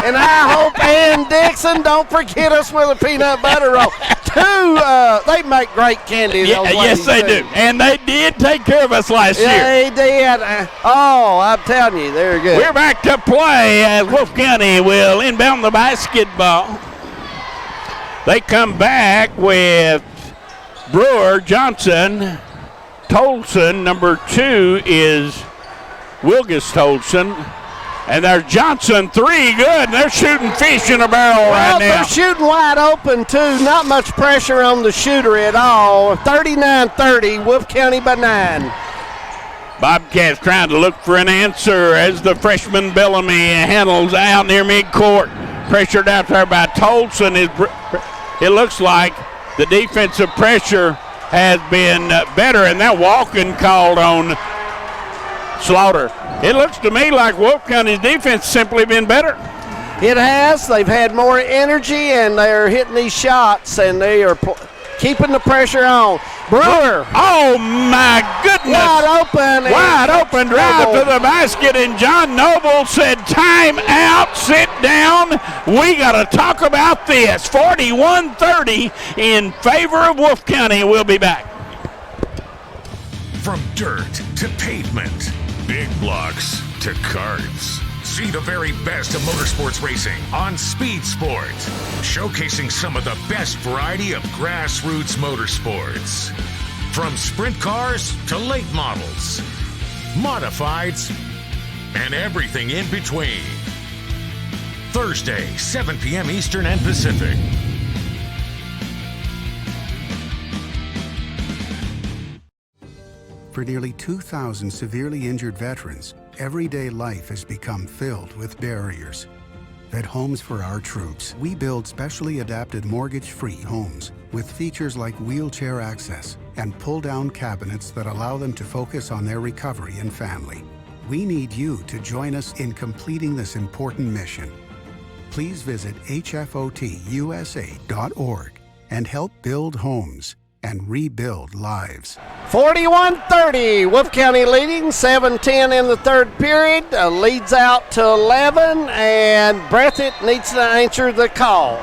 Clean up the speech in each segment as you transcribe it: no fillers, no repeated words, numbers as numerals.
And I hope Ann Dixon don't forget us with a peanut butter roll. They make great candy. Yes, they do. And they did take care of us last year. They did. I'm telling you, they're good. We're back to play as Wolf County will inbound the basketball. They come back with Brewer, Johnson, Tolson. Number 2 is Wilgus Tolson. And there's Johnson, 3, good. They're shooting fish in a barrel right now. They're shooting wide open, too. Not much pressure on the shooter at all. 39-30, Wolf County by 9. Bobcats trying to look for an answer as the freshman Bellamy handles out near midcourt. Pressured out there by Tolson. It looks like the defensive pressure has been better, and that walking called on Slaughter. It looks to me like Wolf County's defense simply been better. It has. They've had more energy, and they're hitting these shots, and they are keeping the pressure on. Brewer. Oh, my goodness. Wide open. Drive to the basket, and John Noble said, time out, sit down. We got to talk about this. 41-30 in favor of Wolf County. We'll be back. From dirt to pavement, big blocks to karts. See the very best of motorsports racing on Speed Sport, showcasing some of the best variety of grassroots motorsports. From sprint cars to late models, modifieds, and everything in between. Thursday, 7 p.m. Eastern and Pacific. For nearly 2,000 severely injured veterans, everyday life has become filled with barriers. At Homes for Our Troops, we build specially adapted mortgage-free homes with features like wheelchair access and pull-down cabinets that allow them to focus on their recovery and family. We need you to join us in completing this important mission. Please visit hfotusa.org and help build homes and rebuild lives. 41-30, Wolf County leading, 7-10 in the third period, leads out to 11, and Breathitt needs to answer the call.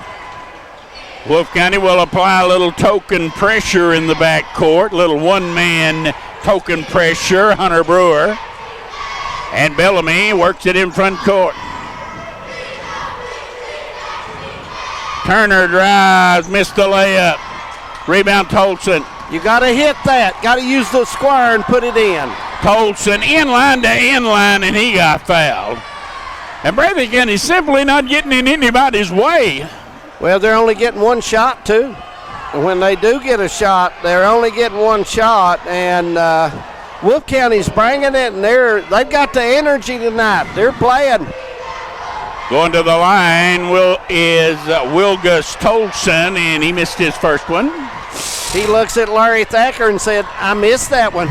Wolf County will apply a little token pressure in the backcourt, little one-man token pressure, Hunter Brewer, and Bellamy works it in front court. Turner drives, missed the layup. Rebound Tolson. You got to hit that. Got to use the square and put it in. Tolson inline to inline, and he got fouled. And Breathitt County simply not getting in anybody's way. Well, they're only getting one shot, too. And when they do get a shot, they're only getting one shot. And Wolf County's bringing it, and they've got the energy tonight. They're playing. Going to the line is Wilgus Tolson, and he missed his first one. He looks at Larry Thacker and said, I missed that one.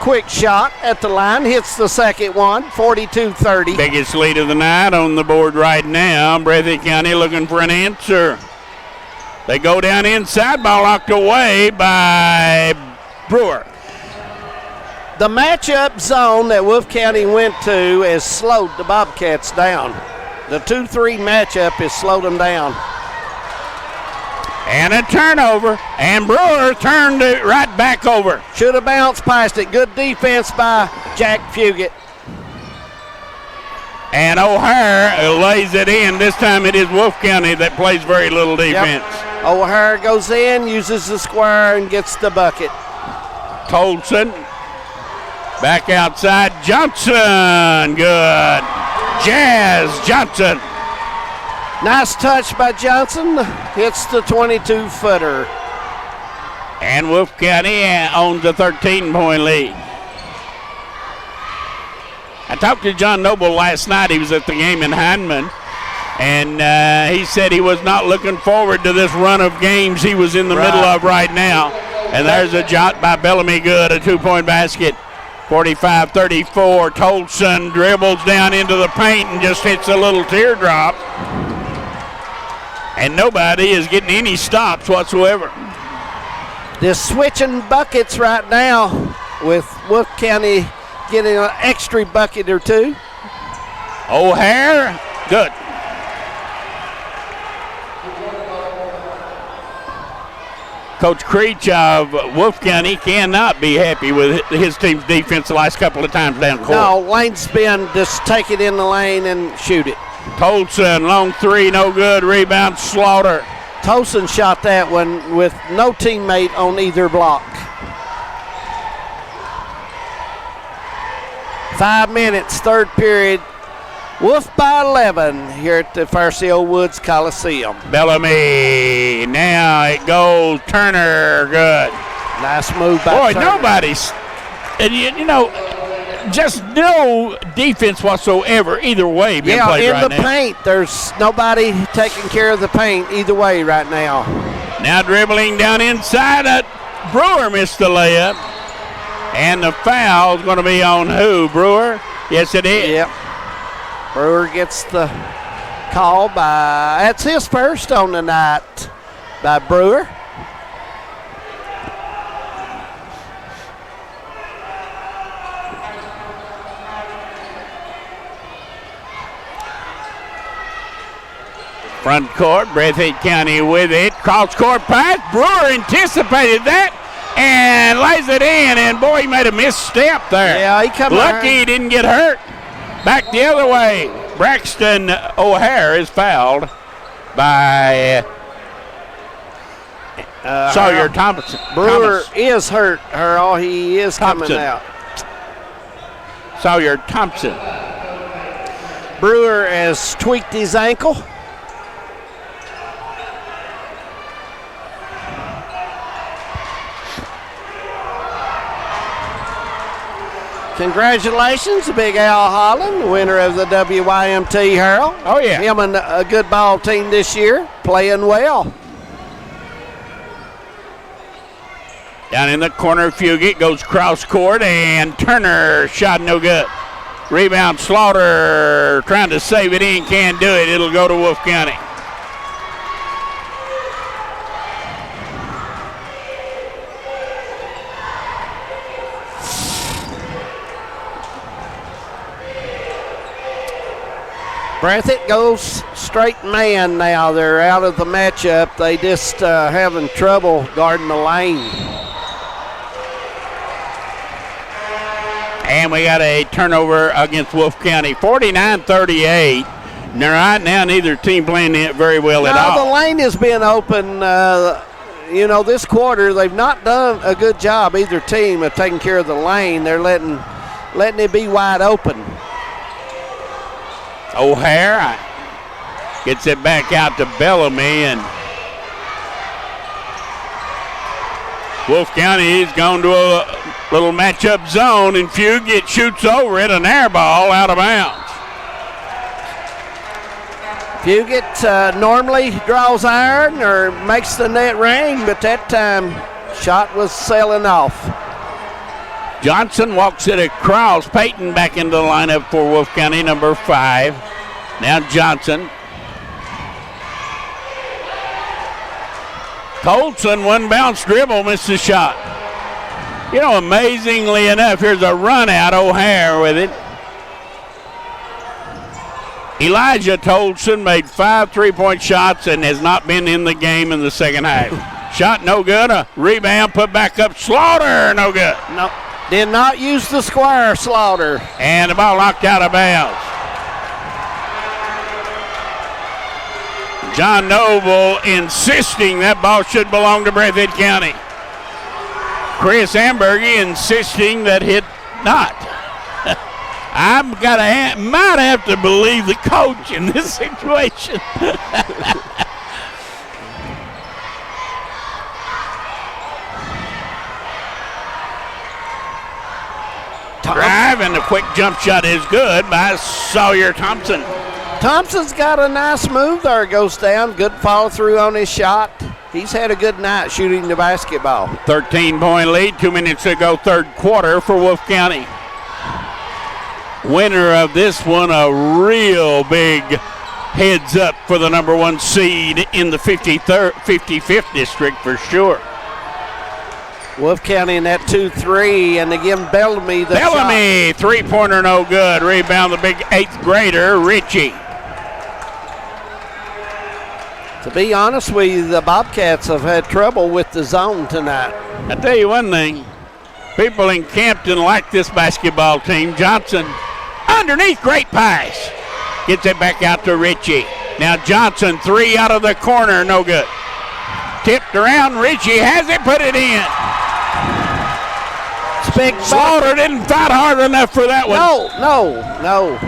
Quick shot at the line, hits the second one, 42-30. Biggest lead of the night on the board right now. Breathitt County looking for an answer. They go down inside, ball locked away by Brewer. The matchup zone that Wolf County went to has slowed the Bobcats down. The 2-3 matchup has slowed them down. And a turnover, and Brewer turned it right back over. Should have bounced past it. Good defense by Jack Fugit. And O'Hare lays it in. This time it is Wolf County that plays very little defense. Yep. O'Hare goes in, uses the square, and gets the bucket. Tolson. Back outside, Johnson, good. Jazz Johnson. Nice touch by Johnson, hits the 22-footer. And Wolf County owns a 13-point lead. I talked to John Noble last night. He was at the game in Hindman, and he said he was not looking forward to this run of games he was in the middle of right now. And there's a shot by Bellamy, good, a 2-point basket. 45-34, Tolson dribbles down into the paint and just hits a little teardrop. And nobody is getting any stops whatsoever. They're switching buckets right now with Wolf County getting an extra bucket or two. O'Hare, good. Coach Creech of Wolf County cannot be happy with his team's defense the last couple of times down court. No, Lane's been just take it in the lane and shoot it. Tolson, long three, no good. Rebound, Slaughter. Tolson shot that one with no teammate on either block. 5 minutes, third period. Wolf by 11 here at the Farseal Woods Coliseum. Bellamy, now it goes. Turner, good. Nice move by Turner. Nobody's, and you know, just no defense whatsoever either way being played in right the now. paint, there's nobody taking care of the paint either way right now. Now dribbling down inside, Brewer missed the layup. And the foul's going to be on who, Brewer? Yes, it is. Yep. Brewer gets the call that's his first on the night by Brewer. Front court, Breathitt County with it. Cross court pass. Brewer anticipated that and lays it in. And boy, he made a misstep there. Yeah, he come lucky he didn't get hurt. Back the other way. Braxton O'Hare is fouled by Sawyer Thompson. Brewer is hurt, Earl. He is Thompson. coming out. Sawyer Thompson. Brewer has tweaked his ankle. Congratulations, Big Al Holland, winner of the WYMT Harold. Oh, yeah. Him and a good ball team this year, playing well. Down in the corner, Fugit goes cross court, and Turner shot no good. Rebound, Slaughter trying to save it in, can't do it. It'll go to Wolf County. Breathitt goes straight man now. They're out of the matchup. They just having trouble guarding the lane. And we got a turnover against Wolf County, 49-38. Now, right now, neither team playing it very well at all. The lane has been open. This quarter they've not done a good job, either team, of taking care of the lane. They're letting it be wide open. O'Hare gets it back out to Bellamy, and Wolf County has gone to a little matchup zone, and Fugit shoots over it, an air ball out of bounds. Fugit normally draws iron or makes the net ring, but that time shot was sailing off. Johnson walks it across. Peyton back into the lineup for Wolf County, number 5. Now Johnson. Colson, one bounce dribble, missed the shot. You know, amazingly enough, here's a run out, O'Hare with it. Elijah Tolson made 5 3-point shots and has not been in the game in the second half. Shot no good. A rebound put back up. Slaughter, no good. No, did not use the square, Slaughter. And the ball knocked out of bounds. John Noble insisting that ball should belong to Breathitt County. Chris Ambergy insisting that it not. Might have to believe the coach in this situation. Drive, and the quick jump shot is good by Sawyer Thompson. Thompson's got a nice move there. Goes down. Good follow through on his shot. He's had a good night shooting the basketball. 13-point lead, 2 minutes to go, third quarter for Wolf County. Winner of this one, a real big heads up for the number 1 seed in the 55th district for sure. Wolf County in that 2-3, and again Bellamy the Bellamy, three-pointer no good. Rebound the big 8th grader, Richie. To be honest with you, the Bobcats have had trouble with the zone tonight. I tell you one thing, people in Campton like this basketball team. Johnson underneath, great pass. Gets it back out to Richie. Now Johnson, 3 out of the corner, no good. Tipped around, Richie has it, put it in. Slaughter didn't fight hard enough for that one. No.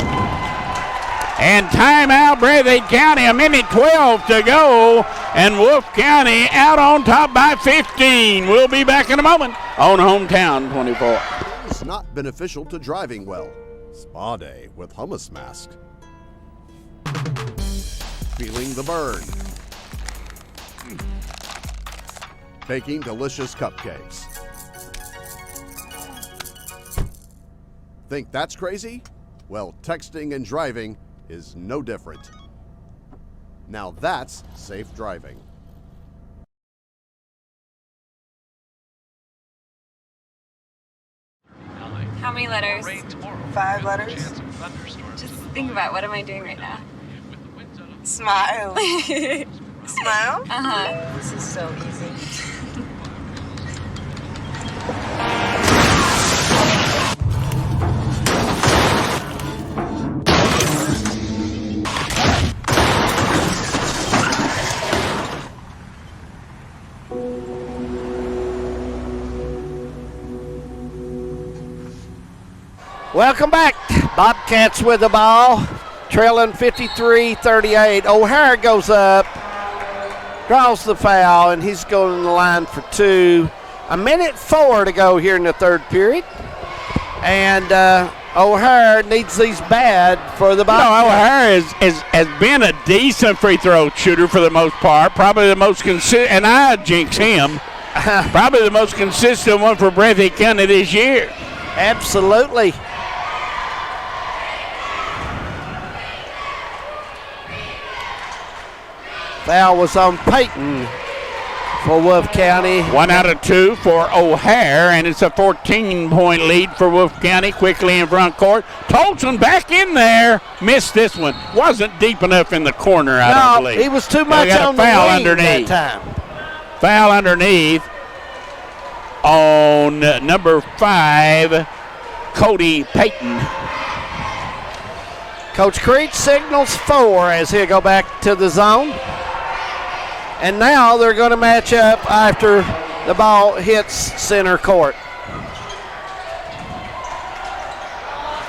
And timeout, Breathitt County, a minute 12 to go, and Wolf County out on top by 15. We'll be back in a moment on Hometown 24. It's not beneficial to driving well. Spa day with hummus mask. Feeling the burn. Baking delicious cupcakes. Think that's crazy? Well, texting and driving is no different. Now that's safe driving. How many letters? 5 letters. Just think about, what am I doing right now? Smile. Smile? Uh-huh. This is so easy. Welcome back. Bobcats with the ball, trailing 53-38. O'Hare goes up, draws the foul, and he's going to the line for 2. A minute 4 to go here in the third period. And O'Hare needs these bad for the Bobcats. O'Hare has been a decent free throw shooter for the most part. Probably the most consistent, and I jinx him, probably the most consistent one for Breathitt County this year. Absolutely. Foul was on Peyton for Wolf County. 1 out of 2 for O'Hare, and it's a 14-point lead for Wolf County. Quickly in front court. Tolson back in there. Missed this one. Wasn't deep enough in the corner, I don't believe. He was too much on the foul wing underneath. that time. Foul underneath on number 5, Cody Payton. Coach Creech signals 4 as he'll go back to the zone. And now they're going to match up after the ball hits center court.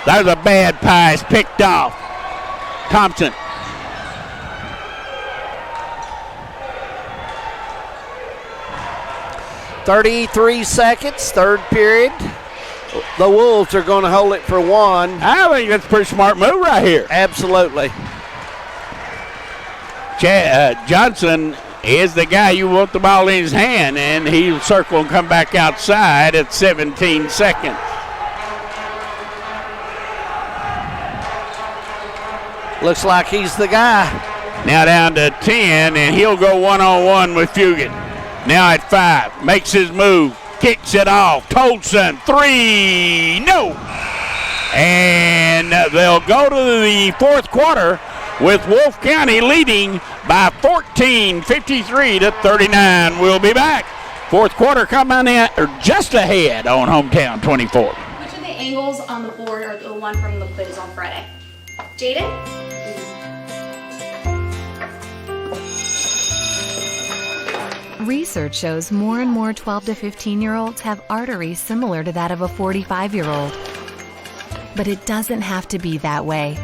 There's a bad pass picked off. Thompson. .33 seconds, third period. The Wolves are going to hold it for 1. I think that's a pretty smart move right here. Absolutely. Johnson is the guy you want the ball in his hand, and he'll circle and come back outside at 17 seconds. Looks like he's the guy. Now down to 10, and he'll go one-on-one with Fugit. Now at 5, makes his move, kicks it off. Tolson, 3, no! And they'll go to the fourth quarter with Wolf County leading by 14, 53-39. We'll be back. Fourth quarter coming in, or just ahead on Hometown 24. Which of the angles on the board are the one from the quiz on Friday? Jaden? Research shows more and more 12 to 15-year-olds have arteries similar to that of a 45-year-old. But it doesn't have to be that way.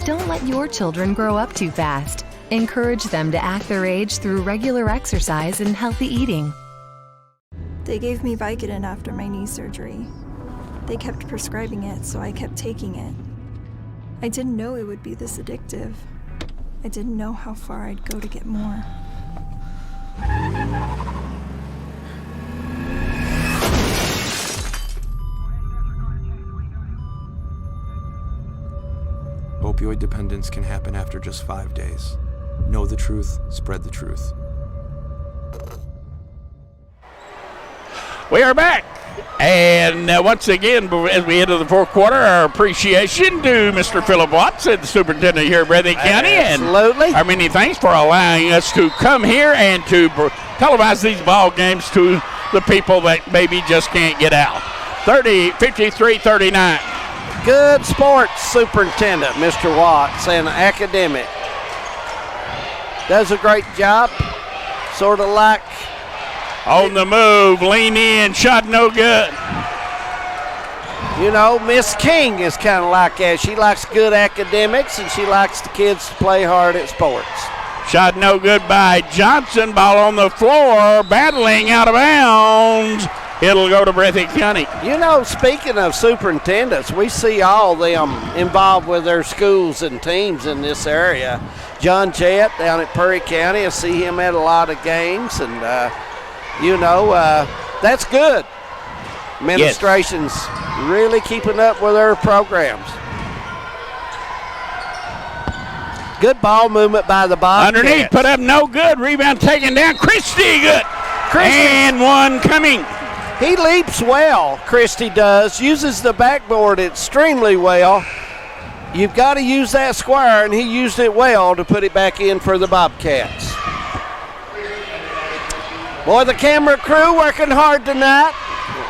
Don't let your children grow up too fast. Encourage them to act their age through regular exercise and healthy eating. They gave me Vicodin after my knee surgery. They kept prescribing it, so I kept taking it. I didn't know it would be this addictive. I didn't know how far I'd go to get more. Opioid dependence can happen after just 5 days. Know the truth, spread the truth. We are back. And once again, as we enter the fourth quarter, our appreciation to Mr. Philip Watts, the superintendent here at Breathitt County. Absolutely. And our many thanks for allowing us to come here and to televise these ball games to the people that maybe just can't get out. 53-39. Good sports superintendent, Mr. Watts, and academic. Does a great job. Sort of like on the move, lean in, shot no good. You know, Miss King is kind of like that. She likes good academics, and she likes the kids to play hard at sports. Shot no good by Johnson. Ball on the floor, battling out of bounds. It'll go to Breathitt County. You know, speaking of superintendents, we see all them involved with their schools and teams in this area. John Jett down at Perry County, I see him at a lot of games, and that's good. Administration's really keeping up with their programs. Good ball movement by the Bobcats. Underneath, put up no good. Rebound taken down. Christie, good. And one coming. He leaps well, Christie does. Uses the backboard extremely well. You've got to use that square, and he used it well to put it back in for the Bobcats. Boy, the camera crew working hard tonight.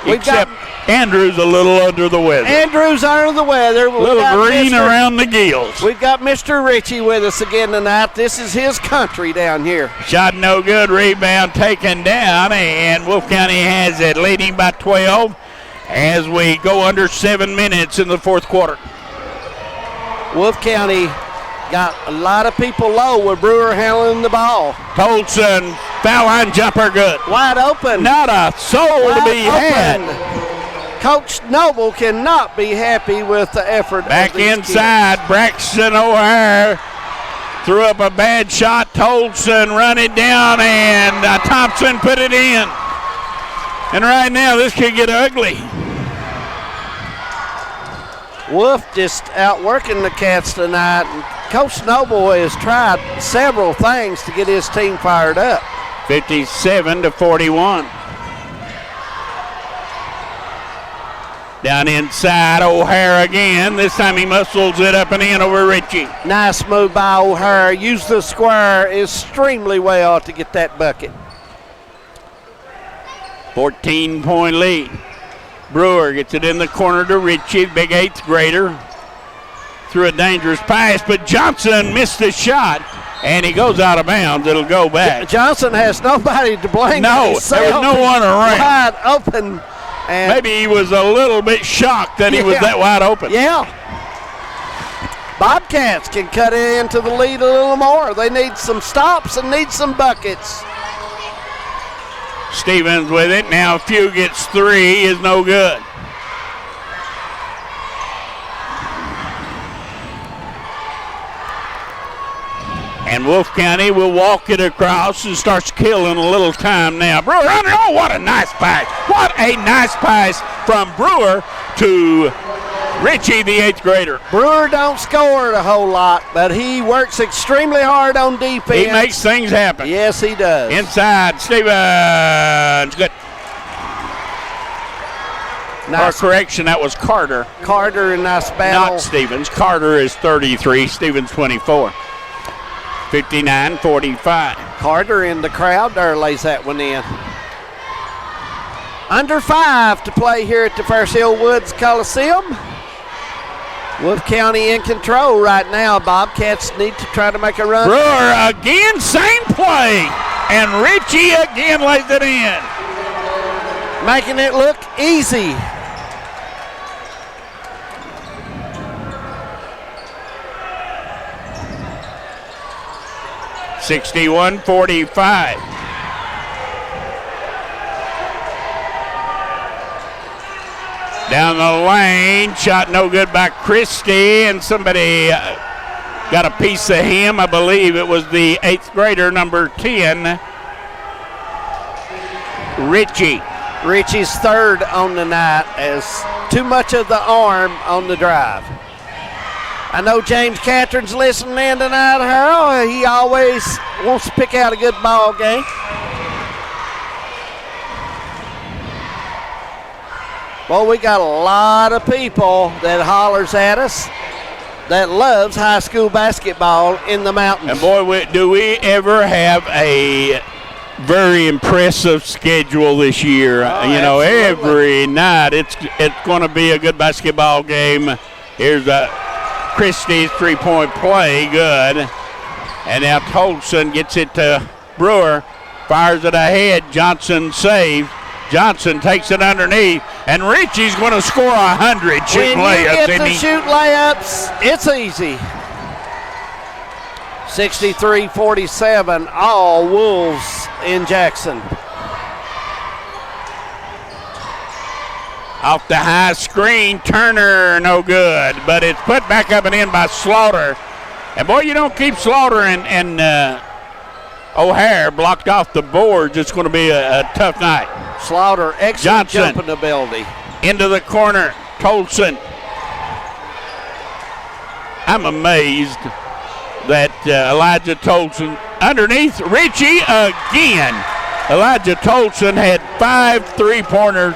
Except Andrew's a little under the weather. Andrew's under the weather. A little green around the gills. We've got Mr. Ritchie with us again tonight. This is his country down here. Shot no good. Rebound taken down, and Wolf County has it, leading by 12 as we go under 7 minutes in the fourth quarter. Wolf County got a lot of people low with Brewer handling the ball. Tolson, foul line jumper, good. Wide open. Not a soul to be had. Coach Noble cannot be happy with the effort. Back inside, kids. Braxton O'Hare threw up a bad shot. Tolson run it down, and Thompson put it in. And right now, this could get ugly. Wolf just outworking the Cats tonight. Coach Noble has tried several things to get his team fired up. 57-41. Down inside, O'Hare again. This time he muscles it up and in over Ritchie. Nice move by O'Hare. Used the square extremely well to get that bucket. 14-point lead. Brewer gets it in the corner to Ritchie, big eighth grader. Threw a dangerous pass, but Johnson missed the shot, and he goes out of bounds. It'll go back. Johnson has nobody to blame. No, there was no one around. Wide open. And maybe he was a little bit shocked that he was that wide open. Yeah. Bobcats can cut it into the lead a little more. They need some stops and need some buckets. Stevens with it. Now Few gets three, is no good. And Wolf County will walk it across and starts killing a little time now. Brewer, oh, what a nice pass. What a nice pass from Brewer to Ritchie, the eighth grader. Brewer don't score a whole lot, but he works extremely hard on defense. He makes things happen. Yes, he does. Inside, Stevens. Good. Nice. Or correction, that was Carter. Carter, a nice battle. Not Stevens. Carter is 33, Stevens 24. 59-45. Carter in the crowd there lays that one in. Under 5 to play here at the First Hill Woods Coliseum. Wolf County in control right now. Bobcats need to try to make a run. Brewer again, same play. And Ritchie again lays it in. Making it look easy. (61-45). Down the lane, shot no good by Christie, and somebody got a piece of him. I believe it was the eighth grader, number 10, Ritchie. Ritchie's third on the night, as too much of the arm on the drive. I know James Catherine's listening in tonight, Harold. He always wants to pick out a good ball game. Well, we got a lot of people that hollers at us that loves high school basketball in the mountains. And boy, do we ever have a very impressive schedule this year. Every night it's going to be a good basketball game. Here's Christie's three-point play, good. And now Tolson gets it to Brewer, fires it ahead. Johnson saves. Johnson takes it underneath, and Richie's going to score 100 shooting layups. When you get to shoot layups, it's easy. 63-47, all Wolves in Jackson. Off the high screen, Turner, no good, but it's put back up and in by Slaughter. And boy, you don't keep Slaughter and O'Hare blocked off the boards, it's going to be a tough night. Slaughter, excellent Johnson, jumping ability. Into the corner, Tolson. I'm amazed that Elijah Tolson underneath Richie again. Elijah Tolson had 5 3-pointers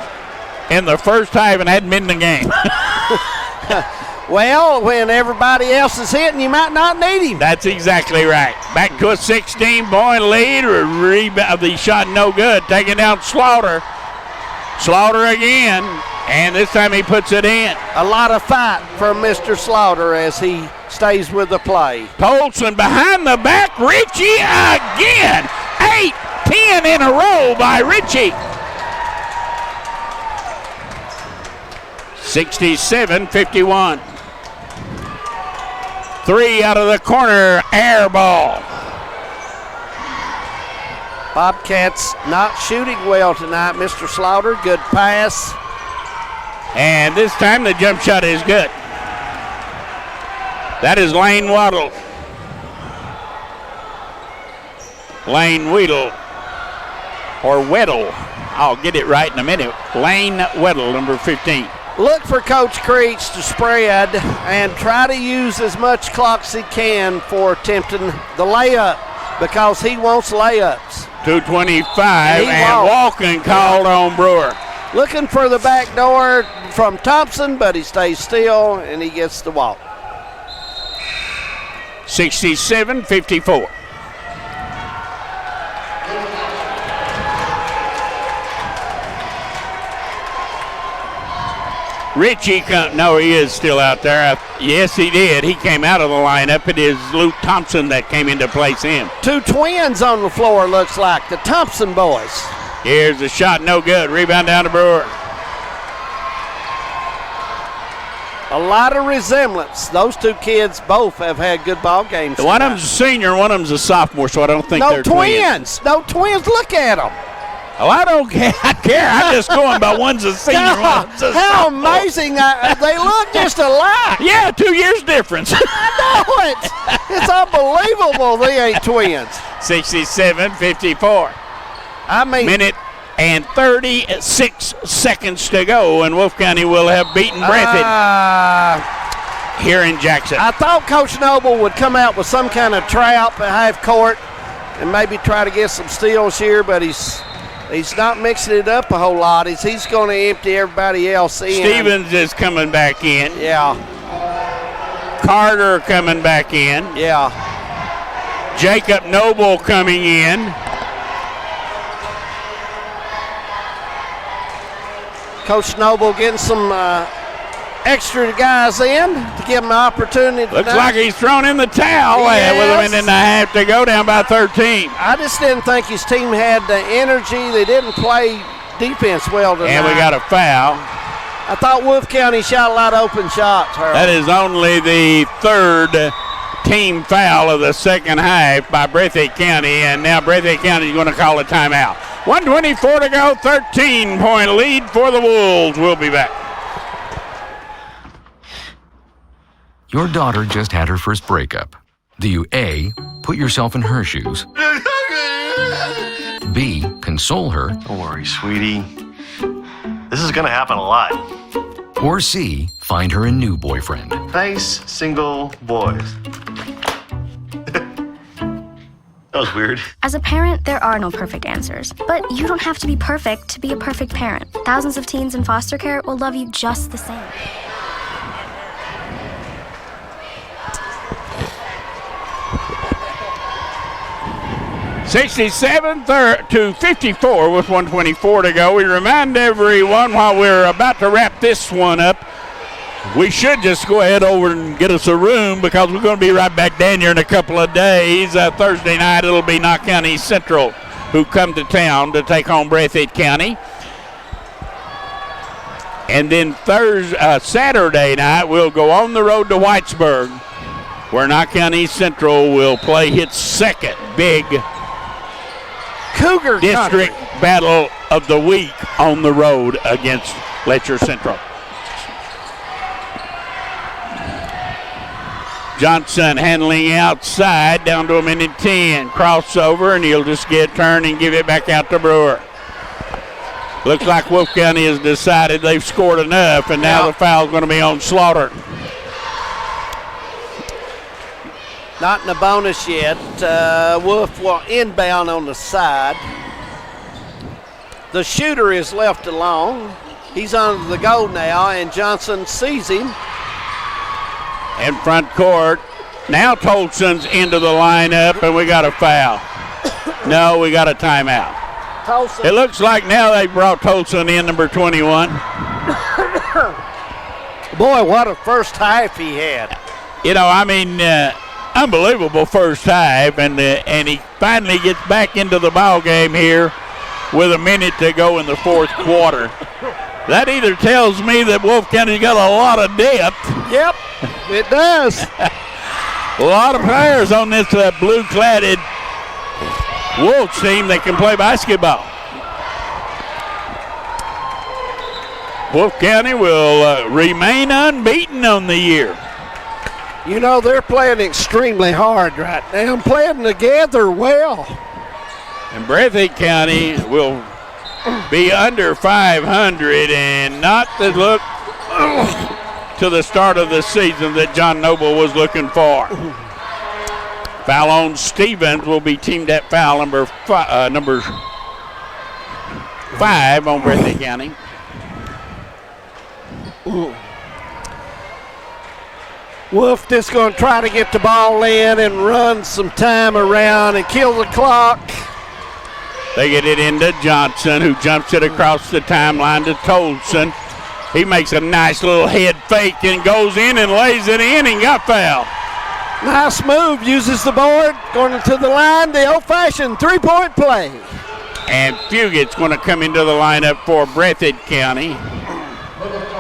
in the first half and hadn't been in the game. Well, when everybody else is hitting, you might not need him. That's exactly right. Back to a 16-point lead. Rebound. The shot no good. Taking down Slaughter. Slaughter again, and this time he puts it in. A lot of fight from Mr. Slaughter as he stays with the play. Tolson behind the back. Richie again. 8-10 in a row by Richie. 67-51. 3 out of the corner, air ball. Bobcats not shooting well tonight. Mr. Slaughter, good pass. And this time the jump shot is good. That is Lane Waddle. Lane Weddle. Or Weddle. I'll get it right in a minute. Lane Weddle, number 15. Look for Coach Creech to spread and try to use as much clock as he can for attempting the layup because he wants layups. 2:25 and walking called on Brewer. Looking for the back door from Thompson, but he stays still and he gets the walk. 67-54. Richie, no, he is still out there. Yes, he did. He came out of the lineup. It is Luke Thompson that came in to place him. 2 twins on the floor, looks like, the Thompson boys. Here's the shot, no good. Rebound down to Brewer. A lot of resemblance. Those 2 kids both have had good ball games. One of them's a senior, one of them's a sophomore, so I don't think they're twins. No twins. Look at them. Oh, I don't care. I care. I'm just going by one's a senior, one's a How sophomore. amazing. They look just alike. Yeah, 2 years difference. I know it. It's unbelievable they ain't twins. 67-54. I mean. Minute and 36 seconds to go, and Wolf County will have beaten Breathitt here in Jackson. I thought Coach Noble would come out with some kind of trap at half court and maybe try to get some steals here, but he's not mixing it up a whole lot. He's going to empty everybody else in. Stevens is coming back in. Yeah. Carter coming back in. Yeah. Jacob Noble coming in. Coach Noble getting some extra guys in to give him an opportunity. Looks like he's thrown in the towel with a minute and a half to go, down by 13. I just didn't think his team had the energy. They didn't play defense well tonight. And we got a foul. I thought Wolf County shot a lot of open shots, Harold. That is only the 3rd team foul of the second half by Breathitt County, and now Breathitt County is going to call a timeout. 1:24 to go, 13-point lead for the Wolves. We'll be back. Your daughter just had her first breakup. Do you A, put yourself in her shoes? B, console her? Don't worry, sweetie. This is gonna happen a lot. Or C, find her a new boyfriend? Nice single boys. That was weird. As a parent, there are no perfect answers. But you don't have to be perfect to be a perfect parent. Thousands of teens in foster care will love you just the same. to 54 with 124 to go. We remind everyone while we're about to wrap this one up, we should just go ahead over and get us a room because we're going to be right back down here in a couple of days. Thursday night it'll be Knox County Central who come to town to take on Breathitt County. And then Saturday night we'll go on the road to Whitesburg where Knox County Central will play its second big Cougar district battle of the week on the road against Letcher Central. Johnson handling outside down to a minute 10. Crossover, and he'll just get turned and give it back out to Brewer. Looks like Wolf County has decided they've scored enough, and now the foul's going to be on Slaughter. Not in the bonus yet. Wolf will inbound on the side. The shooter is left alone. He's under the goal now, and Johnson sees him. In front court. Now Tolson's into the lineup, and we got a foul. No, we got a timeout. Tolson. It looks like now they brought Tolson in, number 21. Boy, what a first half he had. You know, I mean, unbelievable first half, and he finally gets back into the ball game here with a minute to go in the fourth quarter. That either tells me that Wolf County's got a lot of depth. Yep, it does. A lot of players on this blue-cladded Wolves team that can play basketball. Wolf County will remain unbeaten on the year. You know, they're playing extremely hard right now, playing together well. And Breathitt County will be under 500 and not the look to the start of the season that John Noble was looking for. Foul on Stevens will be teamed at foul number 5 on Breathitt County. Wolf just going to try to get the ball in and run some time around and kill the clock. They get it into Johnson, who jumps it across the timeline to Tolson. He makes a nice little head fake and goes in and lays it in and got fouled. Nice move, uses the board, going to the line, the old-fashioned three-point play. And Fugett's going to come into the lineup for Breathitt County.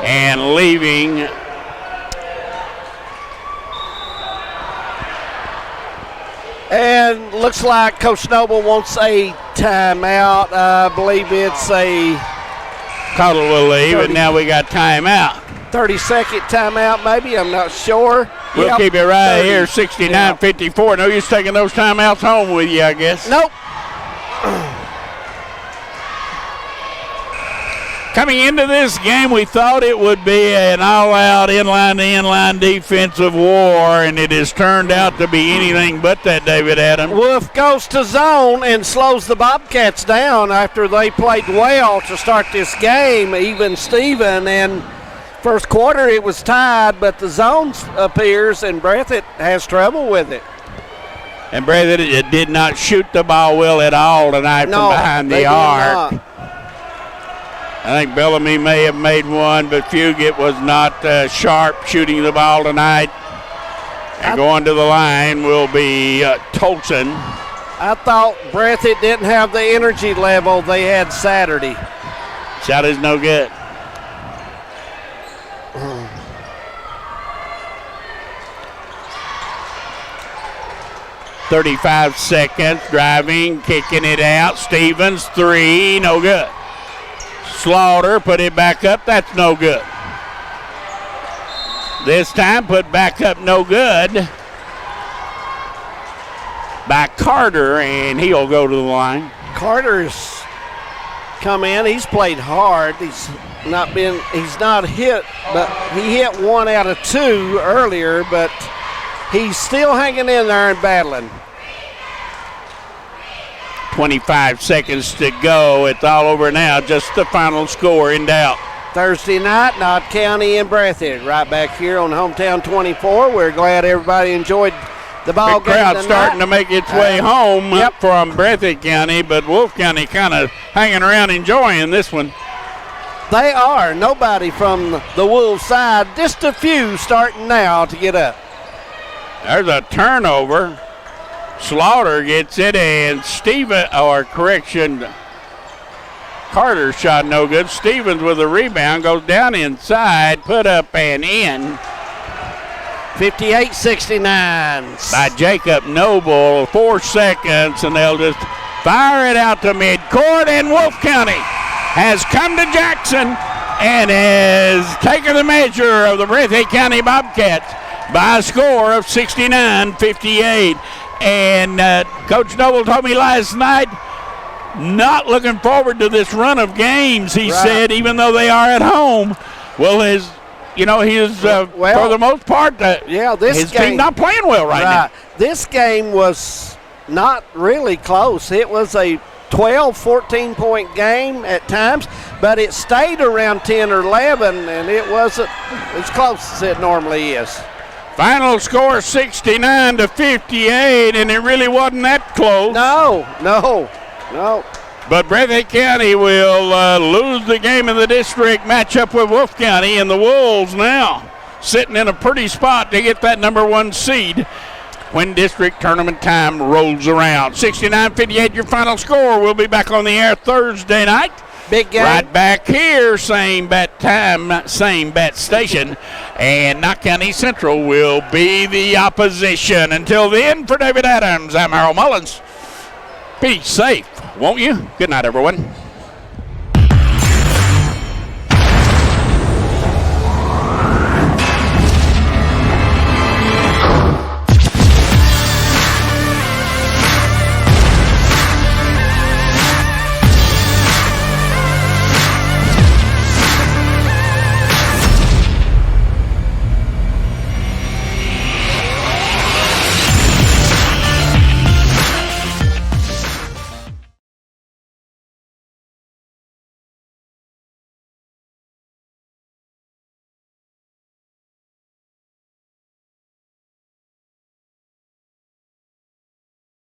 And leaving and looks like Coach Noble wants a timeout. I believe it's a Cottle will leave, and now we got timeout. 30-second timeout, maybe. I'm not sure. We'll keep it right here, 69-54. No use taking those timeouts home with you, I guess. Nope. Coming into this game, we thought it would be an all-out inline-to-inline defensive war, and it has turned out to be anything but that, David Adams. Wolf goes to zone and slows the Bobcats down after they played well to start this game, even Steven. And first quarter it was tied, but the zone appears, and Breathitt has trouble with it. And Breathitt did not shoot the ball well at all tonight from behind the arc. I think Bellamy may have made one, but Fugett was not sharp shooting the ball tonight. And going to the line will be Tolson. I thought Breathitt didn't have the energy level they had Saturday. Shot is no good. .35 seconds, driving, kicking it out. Stevens, three, no good. Slaughter put it back up, that's no good. This time put back up, no good by Carter, and he'll go to the line. Carter's come in, he's played hard. He's not hit, but he hit 1 out of 2 earlier, but he's still hanging in there and battling. 25 seconds to go. It's all over now. Just the final score in doubt. Thursday night, Knott County and Breathitt, right back here on Hometown 24. We're glad everybody enjoyed the ball game crowd tonight. Starting to make its way home from Breathitt County, but Wolf County kind of hanging around enjoying this one. They are. Nobody from the Wolves side, just a few starting now to get up. There's a turnover. Slaughter gets it, and Carter's shot no good. Stevens with a rebound, goes down inside, put up and in. 58-69. By Jacob Noble, 4 seconds, and they'll just fire it out to midcourt, and Wolf County has come to Jackson and has taken the measure of the Breathitt County Bobcats by a score of 69-58. And Coach Noble told me last night, not looking forward to this run of games, he said, even though they are at home. Well, for the most part, his team not playing well right now. This game was not really close. It was a 12, 14-point game at times, but it stayed around 10 or 11, and it wasn't as close as it normally is. Final score 69-58, and it really wasn't that close. No. But Breathitt County will lose the game in the district matchup with Wolf County, and the Wolves now sitting in a pretty spot to get that number 1 seed when district tournament time rolls around. 69-58 your final score. We'll be back on the air Thursday night. Big game. Right back here, same bet time, same bet station. And Knott County Central will be the opposition. Until then, for David Adams, I'm Harold Mullins. Be safe, won't you? Good night, everyone.